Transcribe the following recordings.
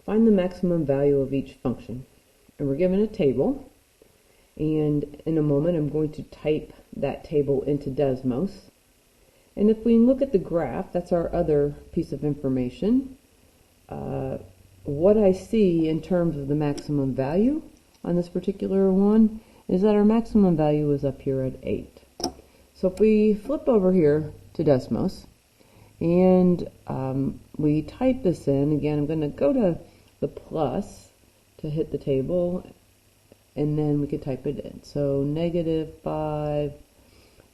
find the maximum value of each function. And we're given a table, and in a moment I'm going to type that table into Desmos. And if we look at the graph, that's our other piece of information. What I see in terms of the maximum value on this particular one is that our maximum value is up here at 8. So if we flip over here to Desmos and we type this in, again I'm going to go to the plus to hit the table, and then we could type it in. So -5,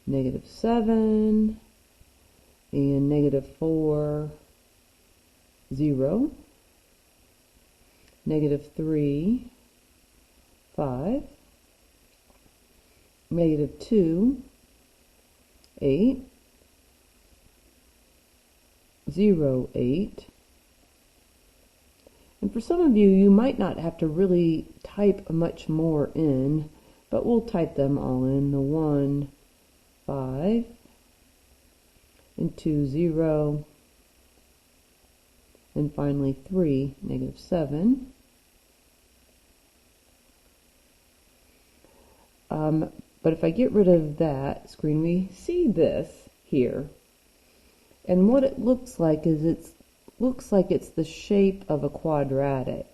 -7, and -4, 0, -3, 5, -2, 8, 0, 8. And for some of you, you might not have to really type much more in, but we'll type them all in. The 1, 5, and 2, 0, and finally 3, -7. But if I get rid of that screen, we see this here. And what it looks like is it's the shape of a quadratic.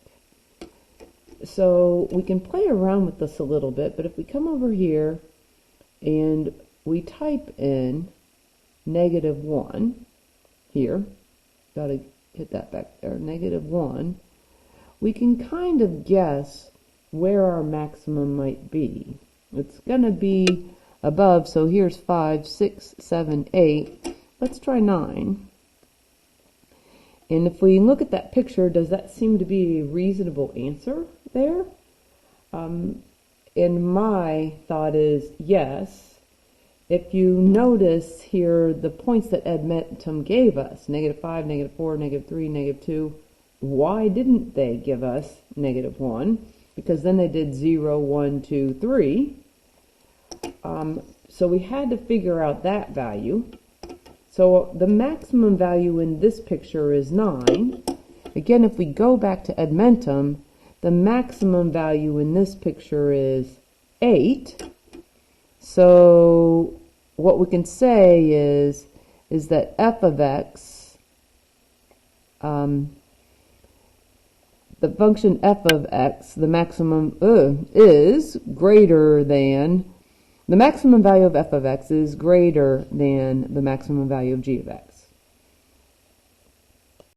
So we can play around with this a little bit, but if we come over here and we type in -1 here, gotta hit that back there, -1, we can kind of guess where our maximum might be. It's gonna be above, so here's 5, 6, 7, 8. Let's try 9. And if we look at that picture, does that seem to be a reasonable answer there? And my thought is yes. If you notice here the points that Edmentum gave us, -5, -4, -3, -2, why didn't they give us -1? Because then they did 0, 1, 2, 3. So we had to figure out that value. So the maximum value in this picture is 9. Again, if we go back to Edmentum, the maximum value in this picture is 8. So what we can say is that f of x, the function f of x, the maximum is greater than, the maximum value of f of x is greater than the maximum value of g of x.